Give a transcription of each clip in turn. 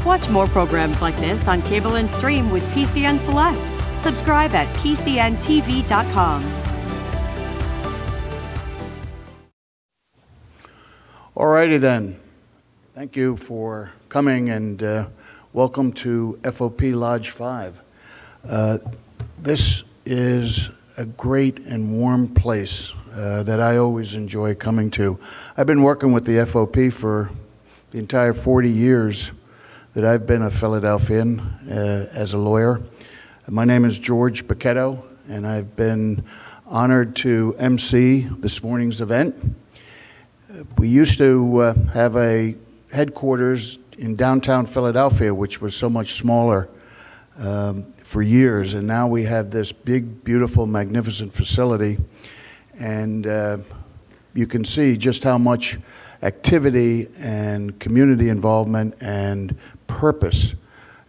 Watch more programs like this on cable and stream with PCN Select. Subscribe at pcntv.com. All righty then. Thank you for coming and welcome to FOP Lodge 5. This is a great and warm place that I always enjoy coming to. I've been working with the FOP for the entire 40 years that I've been a Philadelphian as a lawyer. My name is George Bacchetto, and I've been honored to MC this morning's event. We used to have a headquarters in downtown Philadelphia, which was so much smaller for years, and now we have this big, beautiful, magnificent facility, and you can see just how much activity and community involvement and purpose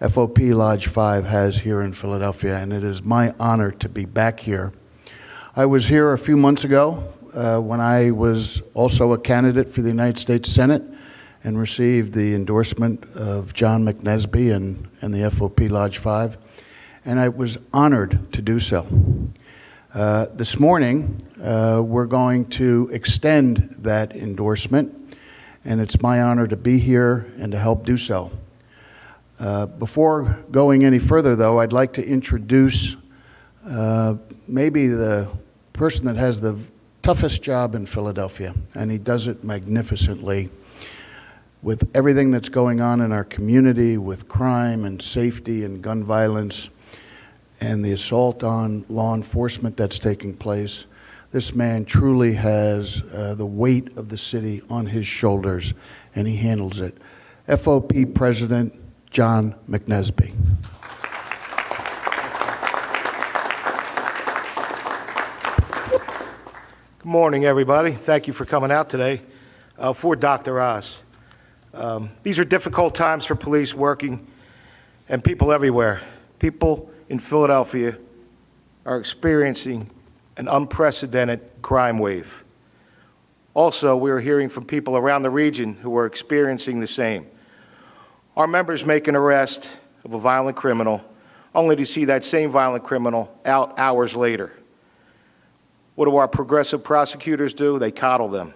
FOP Lodge 5 has here in Philadelphia, and it is my honor to be back here. I was here a few months ago when I was also a candidate for the United States Senate and received the endorsement of John McNesby and the FOP Lodge 5, and I was honored to do so. This morning, we're going to extend that endorsement, and it's my honor to be here and to help do so. Before going any further, though, I'd like to introduce maybe the person that has the toughest job in Philadelphia, and he does it magnificently. With everything that's going on in our community, with crime and safety and gun violence, and the assault on law enforcement that's taking place, this man truly has the weight of the city on his shoulders, and he handles it. FOP President John McNesby. Good morning, everybody. Thank you for coming out today. For Dr. Oz. These are difficult times for police working and people everywhere. People in Philadelphia are experiencing an unprecedented crime wave. Also, we are hearing from people around the region who are experiencing the same. Our members make an arrest of a violent criminal only to see that same violent criminal out hours later. What do our progressive prosecutors do? They coddle them.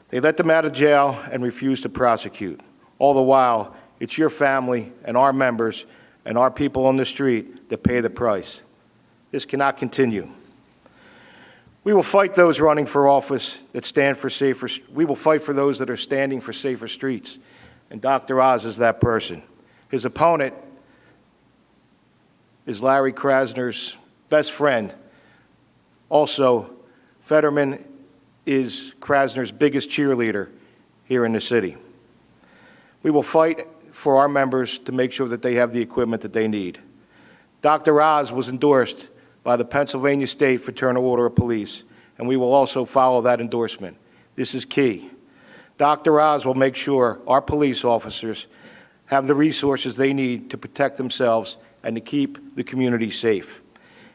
They let them out of jail and refuse to prosecute. All the while, it's your family and our members and our people on the street that pay the price. This cannot continue. We will fight those running for office that stand for safer. We will fight for those that are standing for safer streets. And Dr. Oz is that person. His opponent is Larry Krasner's best friend. Also, Fetterman is Krasner's biggest cheerleader here in the city. We will fight for our members to make sure that they have the equipment that they need. Dr. Oz was endorsed by the Pennsylvania State Fraternal Order of Police, and we will also follow that endorsement. This is key. Dr. Oz will make sure our police officers have the resources they need to protect themselves and to keep the community safe.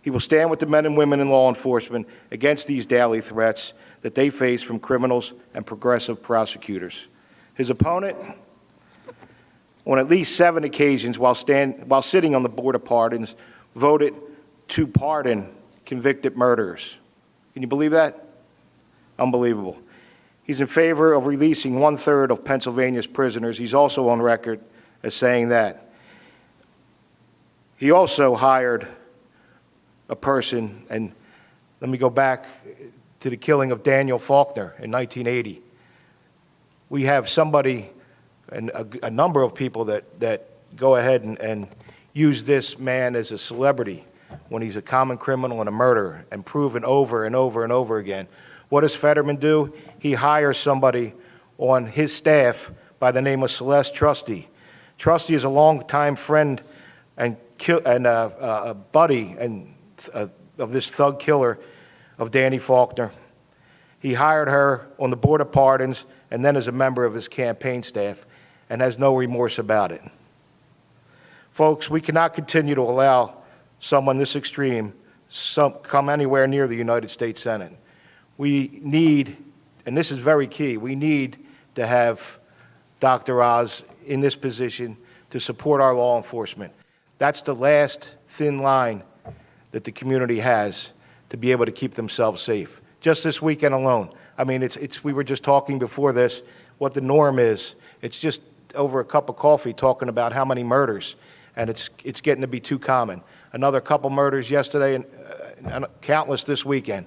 He will stand with the men and women in law enforcement against these daily threats that they face from criminals and progressive prosecutors. His opponent, on at least 7 occasions while sitting on the Board of Pardons, voted to pardon convicted murderers. Can you believe that? Unbelievable. He's in favor of releasing 1/3 of Pennsylvania's prisoners. He's also on record as saying that. He also hired a person, and let me go back to the killing of Daniel Faulkner in 1980. We have somebody, and a number of people that go ahead and use this man as a celebrity when he's a common criminal and a murderer, and proven over and over and over again. What does Fetterman do? He hires somebody on his staff by the name of Celeste Trusty. Trusty is a longtime friend and a buddy of this thug killer of Danny Faulkner. He hired her on the Board of Pardons and then as a member of his campaign staff, and has no remorse about it. Folks, we cannot continue to allow someone this extreme come anywhere near the United States Senate. We need, and this is very key, we need to have Dr. Oz in this position to support our law enforcement. That's the last thin line that the community has to be able to keep themselves safe. Just this weekend alone. I mean, we were just talking before this what the norm is. It's just over a cup of coffee talking about how many murders, and it's getting to be too common. Another couple murders yesterday and countless this weekend.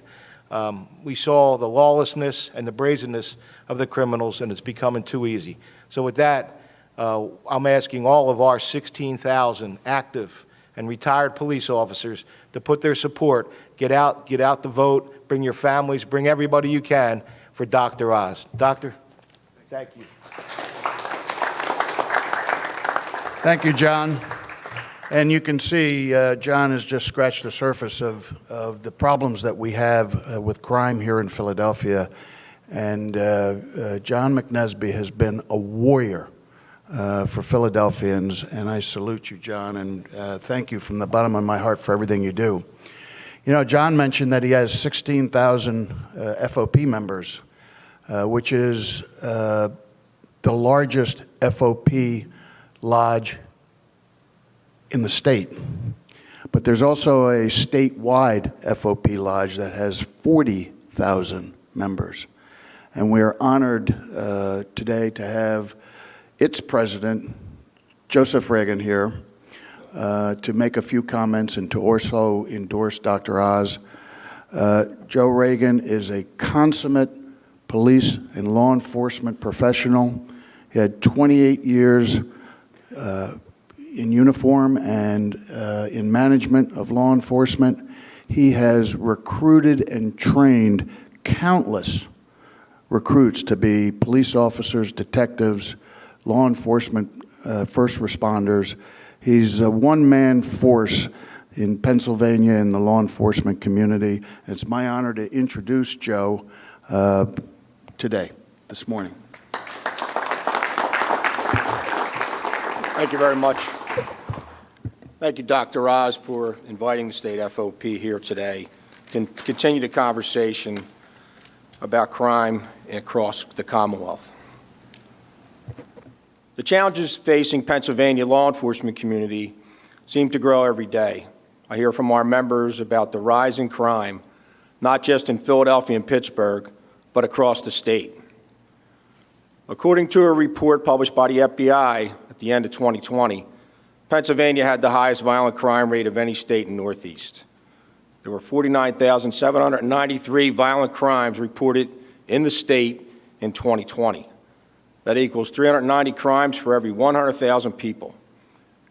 We saw the lawlessness and the brazenness of the criminals, and it's becoming too easy. So with that, I'm asking all of our 16,000 active and retired police officers to put their support, get out the vote, bring your families, bring everybody you can for Dr. Oz. Doctor, thank you. Thank you, John. And you can see John has just scratched the surface of the problems that we have with crime here in Philadelphia. And John McNesby has been a warrior for Philadelphians, and I salute you, John, and thank you from the bottom of my heart for everything you do. You know, John mentioned that he has 16,000 FOP members, which is the largest FOP lodge in the state. But there's also a statewide FOP lodge that has 40,000 members. And we are honored today to have its president, Joseph Reagan, here to make a few comments and to also endorse Dr. Oz. Joe Reagan is a consummate police and law enforcement professional. He had 28 years in uniform and in management of law enforcement. He has recruited and trained countless recruits to be police officers, detectives, law enforcement, first responders. He's a one-man force in Pennsylvania in the law enforcement community. And it's my honor to introduce Joe today, this morning. Thank you very much. Thank you, Dr. Oz, for inviting the state FOP here today to continue the conversation about crime across the Commonwealth. The challenges facing Pennsylvania law enforcement community seem to grow every day. I hear from our members about the rise in crime, not just in Philadelphia and Pittsburgh, but across the state. According to a report published by the FBI at the end of 2020, Pennsylvania had the highest violent crime rate of any state in the Northeast. There were 49,793 violent crimes reported in the state in 2020. That equals 390 crimes for every 100,000 people.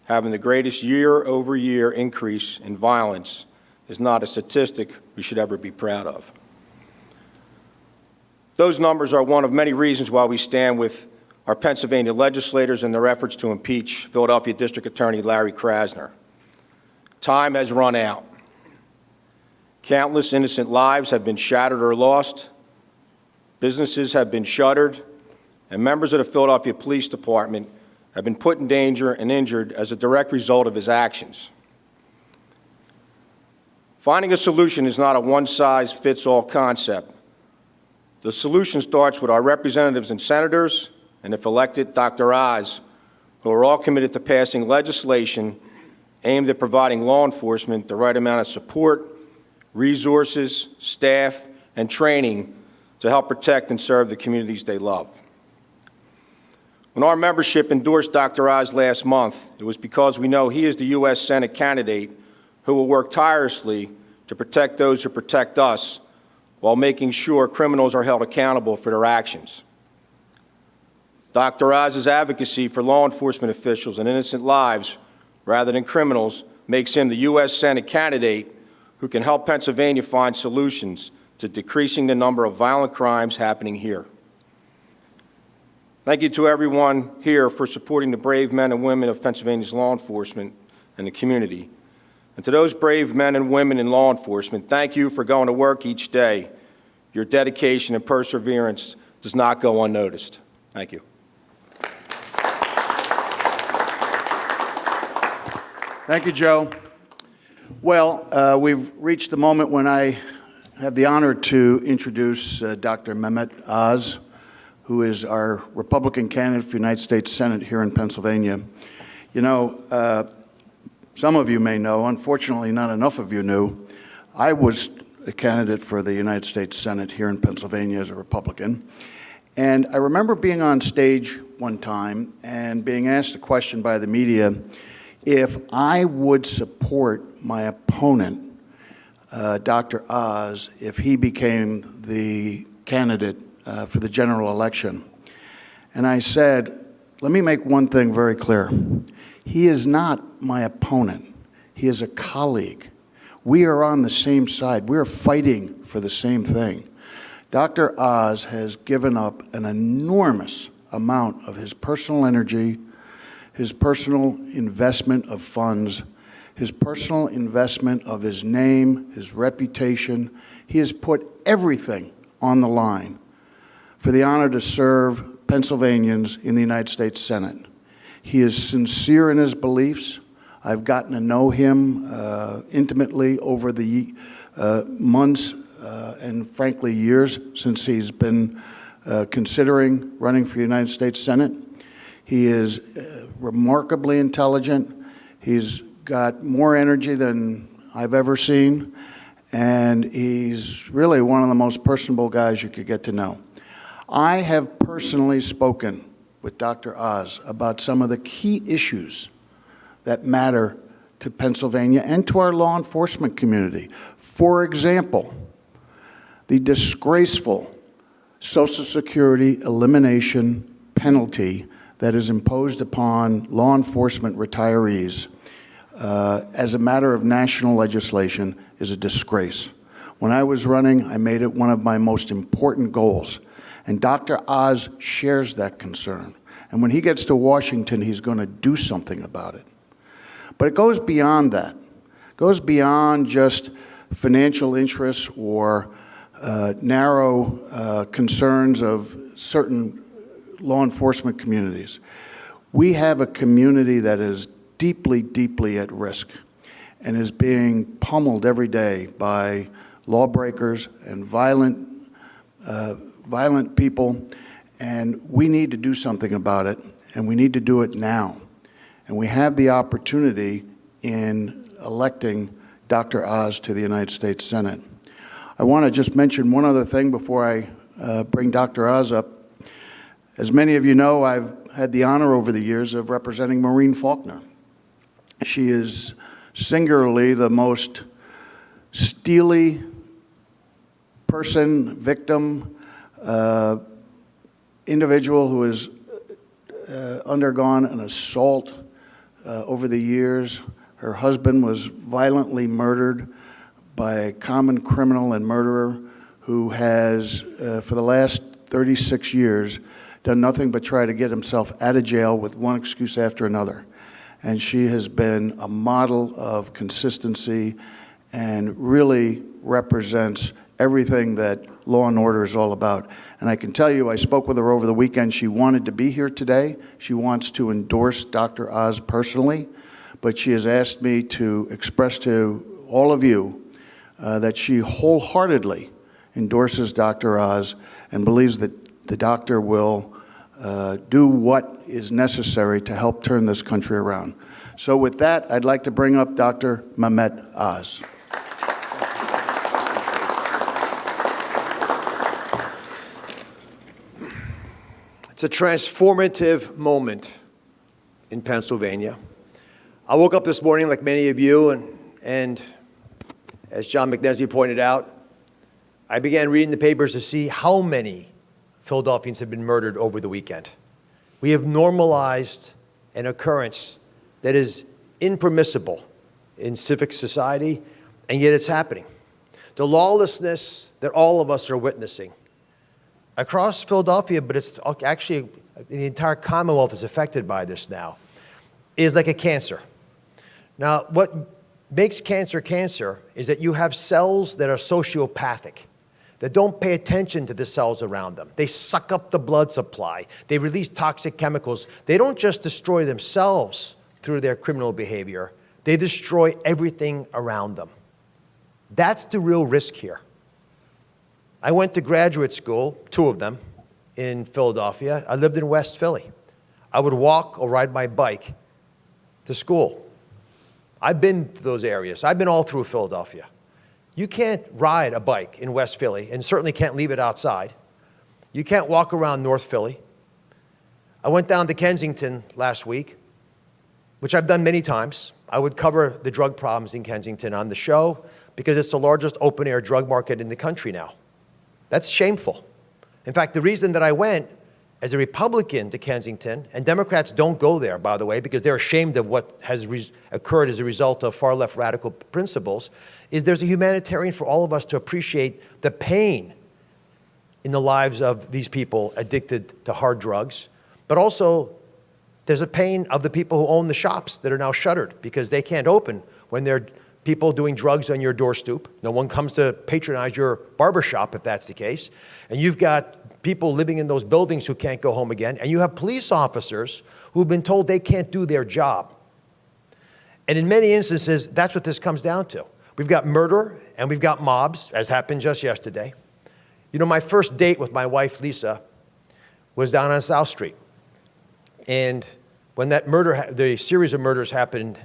Having the greatest year-over-year increase in violence is not a statistic we should ever be proud of. Those numbers are one of many reasons why we stand with our Pennsylvania legislators in their efforts to impeach Philadelphia District Attorney Larry Krasner. Time has run out. Countless innocent lives have been shattered or lost. Businesses have been shuttered, and members of the Philadelphia Police Department have been put in danger and injured as a direct result of his actions. Finding a solution is not a one-size-fits-all concept. The solution starts with our representatives and senators, and if elected, Dr. Oz, who are all committed to passing legislation aimed at providing law enforcement the right amount of support, resources, staff, and training to help protect and serve the communities they love. When our membership endorsed Dr. Oz last month, it was because we know he is the U.S. Senate candidate who will work tirelessly to protect those who protect us while making sure criminals are held accountable for their actions. Dr. Oz's advocacy for law enforcement officials and innocent lives rather than criminals makes him the U.S. Senate candidate who can help Pennsylvania find solutions to decreasing the number of violent crimes happening here. Thank you to everyone here for supporting the brave men and women of Pennsylvania's law enforcement and the community. And to those brave men and women in law enforcement, thank you for going to work each day. Your dedication and perseverance does not go unnoticed. Thank you. Thank you, Joe. Well, we've reached the moment when I have the honor to introduce Dr. Mehmet Oz, who is our Republican candidate for the United States Senate here in Pennsylvania. You know, some of you may know, unfortunately not enough of you knew, I was a candidate for the United States Senate here in Pennsylvania as a Republican. And I remember being on stage one time and being asked a question by the media if I would support my opponent, Dr. Oz, if he became the candidate for the general election. And I said, let me make one thing very clear. He is not my opponent. He is a colleague. We are on the same side. We are fighting for the same thing. Dr. Oz has given up an enormous amount of his personal energy, his personal investment of funds, his personal investment of his name, his reputation. He has put everything on the line for the honor to serve Pennsylvanians in the United States Senate. He is sincere in his beliefs. I've gotten to know him intimately over the months and frankly years since he's been considering running for the United States Senate. He is remarkably intelligent. He's got more energy than I've ever seen, and he's really one of the most personable guys you could get to know. I have personally spoken with Dr. Oz about some of the key issues that matter to Pennsylvania and to our law enforcement community. For example, the disgraceful Social Security elimination penalty that is imposed upon law enforcement retirees as a matter of national legislation is a disgrace. When I was running, I made it one of my most important goals. And Dr. Oz shares that concern. And when he gets to Washington, he's going to do something about it. But it goes beyond that. It goes beyond just financial interests or narrow concerns of certain law enforcement communities. We have a community that is deeply, deeply at risk and is being pummeled every day by lawbreakers and violent people, and we need to do something about it, and we need to do it now. And we have the opportunity in electing Dr. Oz to the United States Senate. I want to just mention one other thing before I bring Dr. Oz up. As many of you know, I've had the honor over the years of representing Maureen Faulkner. She is singularly the most steely person, victim, individual who has undergone an assault over the years. Her husband was violently murdered by a common criminal and murderer who has, for the last 36 years, done nothing but try to get himself out of jail with one excuse after another. And she has been a model of consistency and really represents everything that law and order is all about. And I can tell you, I spoke with her over the weekend. She wanted to be here today. She wants to endorse Dr. Oz personally, but she has asked me to express to all of you that she wholeheartedly endorses Dr. Oz and believes that the doctor will do what is necessary to help turn this country around. So with that, I'd like to bring up Dr. Mehmet Oz. It's a transformative moment in Pennsylvania. I woke up this morning like many of you, and as John McNesby pointed out, I began reading the papers to see how many Philadelphians have been murdered over the weekend. We have normalized an occurrence that is impermissible in civic society, and yet it's happening. The lawlessness that all of us are witnessing across Philadelphia, but it's actually the entire Commonwealth is affected by this now, is like a cancer. Now, what makes cancer cancer is that you have cells that are sociopathic, that don't pay attention to the cells around them. They suck up the blood supply. They release toxic chemicals. They don't just destroy themselves through their criminal behavior. They destroy everything around them. That's the real risk here. I went to graduate school, 2 of them, in Philadelphia. I lived in West Philly. I would walk or ride my bike to school. I've been to those areas. I've been all through Philadelphia. You can't ride a bike in West Philly, and certainly can't leave it outside. You can't walk around North Philly. I went down to Kensington last week, which I've done many times. I would cover the drug problems in Kensington on the show because it's the largest open-air drug market in the country now. That's shameful. In fact, the reason that I went as a Republican to Kensington, and Democrats don't go there, by the way, because they're ashamed of what has occurred as a result of far-left radical principles, is there's a humanitarian for all of us to appreciate the pain in the lives of these people addicted to hard drugs, but also there's a pain of the people who own the shops that are now shuttered because they can't open when there are people doing drugs on your doorstep. No one comes to patronize your barbershop if that's the case. And you've got people living in those buildings who can't go home again. And you have police officers who've been told they can't do their job. And in many instances, that's what this comes down to. We've got murder and we've got mobs, as happened just yesterday. You know, my first date with my wife, Lisa, was down on South Street. And when that the series of murders happened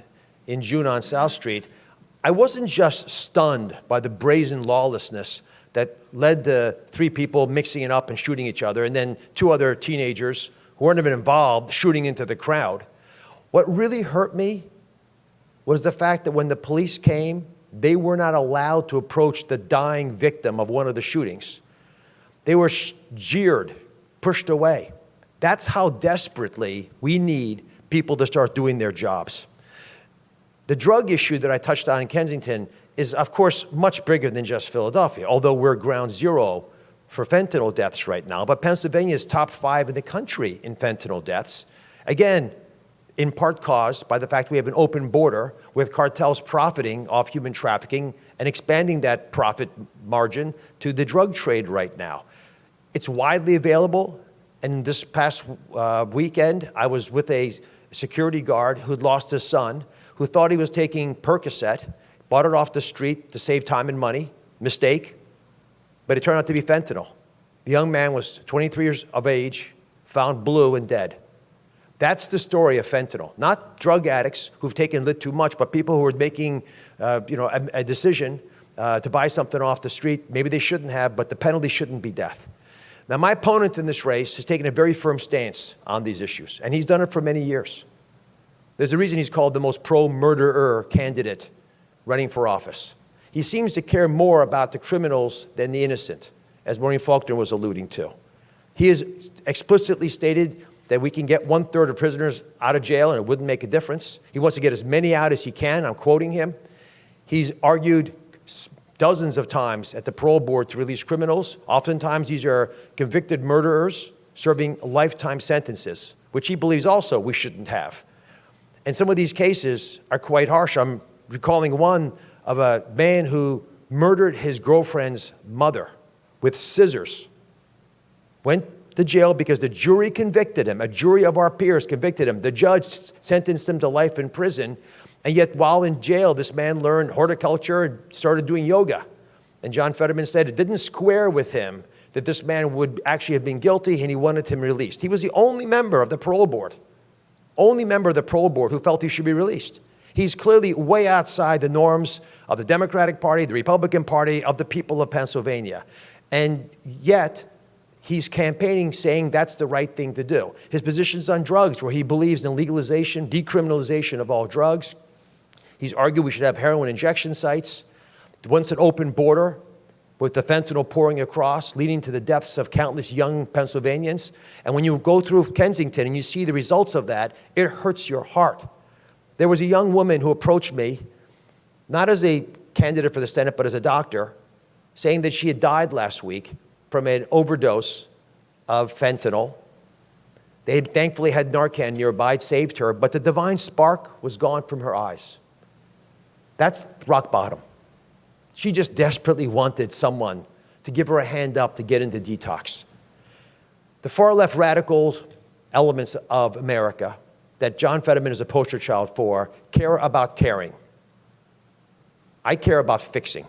in June on South Street, I wasn't just stunned by the brazen lawlessness that led to 3 people mixing it up and shooting each other, and then 2 other teenagers who weren't even involved shooting into the crowd. What really hurt me was the fact that when the police came, they were not allowed to approach the dying victim of one of the shootings. They were jeered, pushed away. That's how desperately we need people to start doing their jobs. The drug issue that I touched on in Kensington is, of course, much bigger than just Philadelphia, although we're ground zero for fentanyl deaths right now. But Pennsylvania is top 5 in the country in fentanyl deaths. Again, in part caused by the fact we have an open border with cartels profiting off human trafficking and expanding that profit margin to the drug trade right now. It's widely available. And this past weekend, I was with a security guard who'd lost his son, who thought he was taking Percocet, bought it off the street to save time and money. Mistake. But it turned out to be fentanyl. The young man was 23 years of age, found blue and dead. That's the story of fentanyl. Not drug addicts who've taken lit too much, but people who are making a decision to buy something off the street. Maybe they shouldn't have, but the penalty shouldn't be death. Now, my opponent in this race has taken a very firm stance on these issues, and he's done it for many years. There's a reason he's called the most pro-murderer candidate running for office. He seems to care more about the criminals than the innocent, as Maureen Faulkner was alluding to. He has explicitly stated that we can get 1/3 of prisoners out of jail and it wouldn't make a difference. He wants to get as many out as he can. I'm quoting him. He's argued dozens of times at the parole board to release criminals. Oftentimes these are convicted murderers serving lifetime sentences, which he believes also we shouldn't have. And some of these cases are quite harsh. I'm recalling one of a man who murdered his girlfriend's mother with scissors. Went to jail because the jury convicted him. A jury of our peers convicted him. The judge sentenced him to life in prison. And yet, while in jail, this man learned horticulture and started doing yoga. And John Fetterman said it didn't square with him that this man would actually have been guilty, and he wanted him released. He was the only member of the parole board who felt he should be released. He's clearly way outside the norms of the Democratic Party, the Republican Party, of the people of Pennsylvania. And yet, he's campaigning saying that's the right thing to do. His positions on drugs, where he believes in legalization, decriminalization of all drugs. He's argued we should have heroin injection sites. Once an open border with the fentanyl pouring across, leading to the deaths of countless young Pennsylvanians. And when you go through Kensington and you see the results of that, it hurts your heart. There was a young woman who approached me, not as a candidate for the Senate, but as a doctor, saying that she had died last week from an overdose of fentanyl. They thankfully had Narcan nearby, it saved her, but the divine spark was gone from her eyes. That's rock bottom. She just desperately wanted someone to give her a hand up to get into detox. The far-left radical elements of America that John Fetterman is a poster child for care about caring. I care about fixing.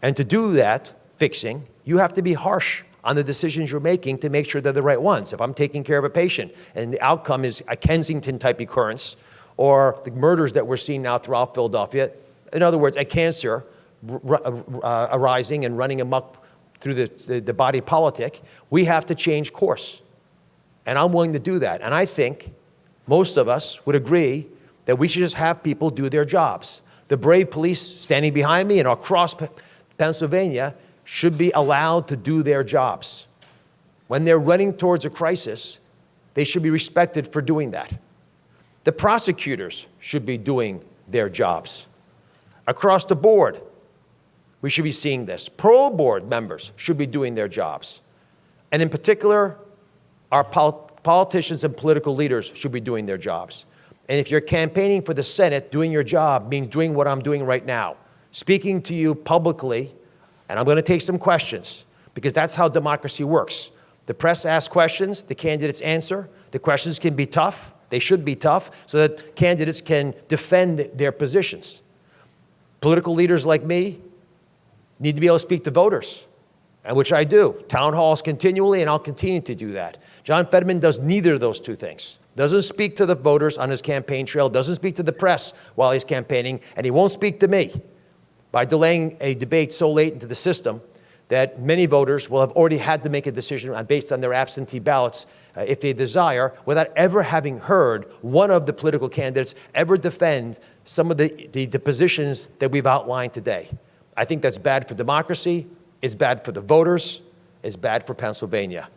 And to do that, fixing, you have to be harsh on the decisions you're making to make sure they're the right ones. If I'm taking care of a patient and the outcome is a Kensington-type occurrence or the murders that we're seeing now throughout Philadelphia. In other words, a cancer arising and running amok through the body politic. We have to change course. And I'm willing to do that. And I think most of us would agree that we should just have people do their jobs. The brave police standing behind me and across Pennsylvania should be allowed to do their jobs. When they're running towards a crisis, they should be respected for doing that. The prosecutors should be doing their jobs. Across the board, we should be seeing this. Parole board members should be doing their jobs. And in particular, our politicians and political leaders should be doing their jobs. And if you're campaigning for the Senate, doing your job means doing what I'm doing right now, speaking to you publicly, and I'm going to take some questions, because that's how democracy works. The press asks questions, the candidates answer. The questions can be tough. They should be tough so that candidates can defend their positions. Political leaders like me need to be able to speak to voters, and which I do. Town halls continually, and I'll continue to do that. John Fetterman does neither of those two things. Doesn't speak to the voters on his campaign trail, doesn't speak to the press while he's campaigning, and he won't speak to me by delaying a debate so late into the system that many voters will have already had to make a decision based on their absentee ballots if they desire, without ever having heard one of the political candidates ever defend some of the positions that we've outlined today. I think that's bad for democracy, it's bad for the voters, it's bad for Pennsylvania.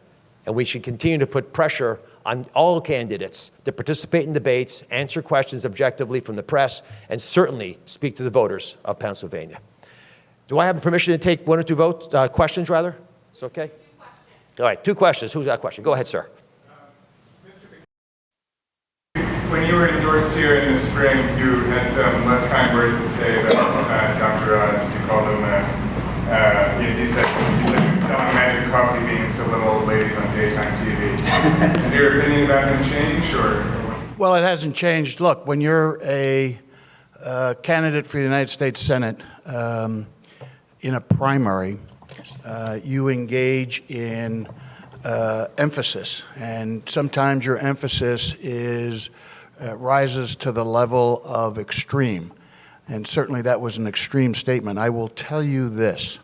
And we should continue to put pressure on all candidates to participate in debates, answer questions objectively from the press, and certainly speak to the voters of Pennsylvania. Do I have the permission to take one or two questions, rather? It's okay? 2 questions. All right, 2 questions. Who's got a question? Go ahead, sir. When you were endorsed here in the spring, you had some less kind words to say about Dr. Oz. You called him, you said he was selling magic coffee beans to little old ladies on daytime TV. Has your opinion about him changed, or? Well, it hasn't changed. Look, when you're a candidate for the United States Senate in a primary, you engage in emphasis, and sometimes your emphasis rises to the level of extreme, and certainly that was an extreme statement. I will tell you this,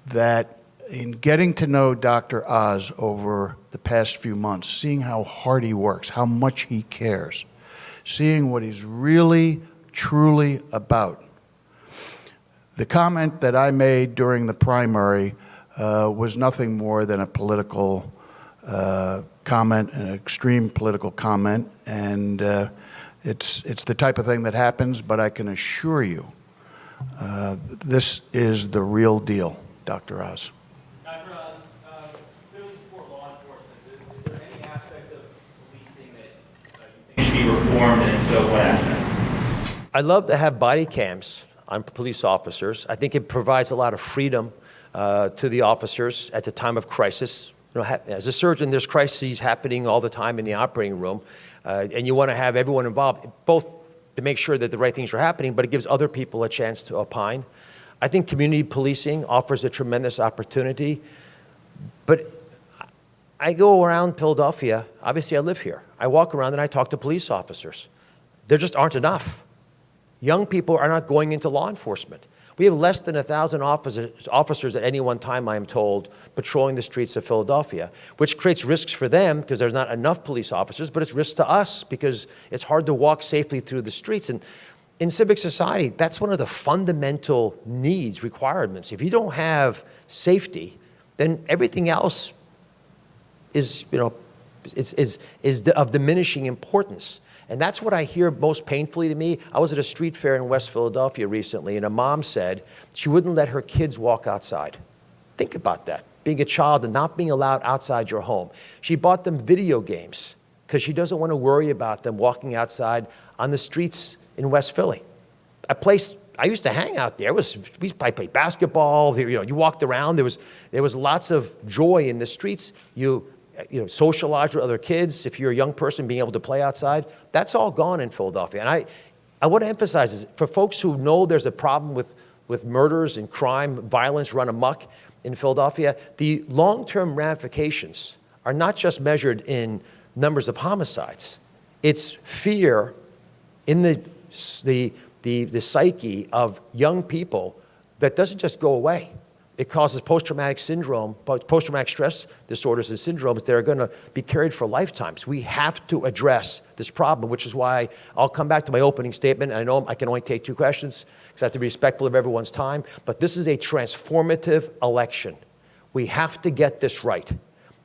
that in getting to know Dr. Oz over the past few months, seeing how hard he works, how much he cares, seeing what he's really, truly about, the comment that I made during the primary was nothing more than a political comment, an extreme political comment, and it's the type of thing that happens, but I can assure you this is the real deal, Dr. Oz. Dr. Oz, clearly support law enforcement. Is there any aspect of policing that you think should be reformed, and so what aspects? I'd love to have body cams on police officers. I think it provides a lot of freedom to the officers at the time of crisis. You know, as a surgeon, there's crises happening all the time in the operating room, and you want to have everyone involved, both to make sure that the right things are happening, but it gives other people a chance to opine. I think community policing offers a tremendous opportunity, but I go around Philadelphia. Obviously, I live here. I walk around and I talk to police officers. There just aren't enough. Young people are not going into law enforcement. We have less than 1,000 officers at any one time, I am told, patrolling the streets of Philadelphia, which creates risks for them because there's not enough police officers, but it's risks to us because it's hard to walk safely through the streets. And in civic society, that's one of the fundamental needs, requirements. If you don't have safety, then everything else is, is of diminishing importance. And that's what I hear most painfully to me. I was at a street fair in West Philadelphia recently, and a mom said she wouldn't let her kids walk outside. Think about that, being a child and not being allowed outside your home. She bought them video games because she doesn't want to worry about them walking outside on the streets in West Philly. A place I used to hang out there. We played basketball. You walked around. There was lots of joy in the streets. You socialize with other kids. If you're a young person, being able to play outside, that's all gone in Philadelphia. And I want to emphasize this, for folks who know there's a problem with murders and crime, violence run amok in Philadelphia, the long-term ramifications are not just measured in numbers of homicides. It's fear in the psyche of young people that doesn't just go away. It causes post-traumatic syndrome, post-traumatic stress disorders and syndromes that are going to be carried for lifetimes. We have to address this problem, which is why I'll come back to my opening statement. I know I can only take 2 questions because I have to be respectful of everyone's time, but this is a transformative election. We have to get this right.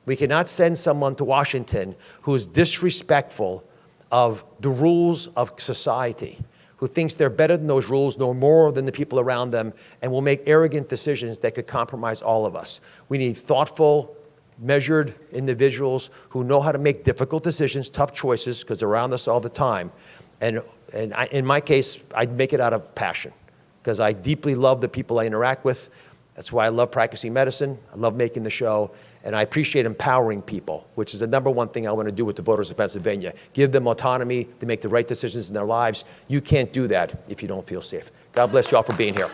We cannot send someone to Washington who is disrespectful of the rules of society, who thinks they're better than those rules, know more than the people around them, and will make arrogant decisions that could compromise all of us. We need thoughtful, measured individuals who know how to make difficult decisions, tough choices, because they're around us all the time. And in my case, I'd make it out of passion, because I deeply love the people I interact with. That's why I love practicing medicine. I love making the show. And I appreciate empowering people, which is the number one thing I want to do with the voters of Pennsylvania. Give them autonomy to make the right decisions in their lives. You can't do that if you don't feel safe. God bless you all for being here.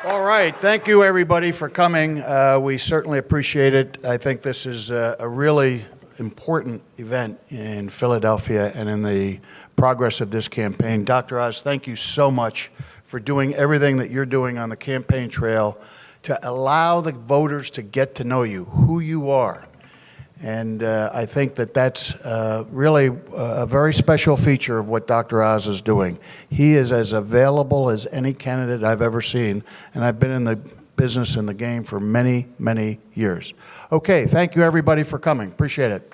All right. Thank you, everybody, for coming. We certainly appreciate it. I think this is a really important event in Philadelphia and in the progress of this campaign. Dr. Oz, thank you so much for doing everything that you're doing on the campaign trail to allow the voters to get to know you, who you are. And I think that that's really a very special feature of what Dr. Oz is doing. He is as available as any candidate I've ever seen, and I've been in the business and the game for many, many years. Okay, thank you everybody for coming. Appreciate it.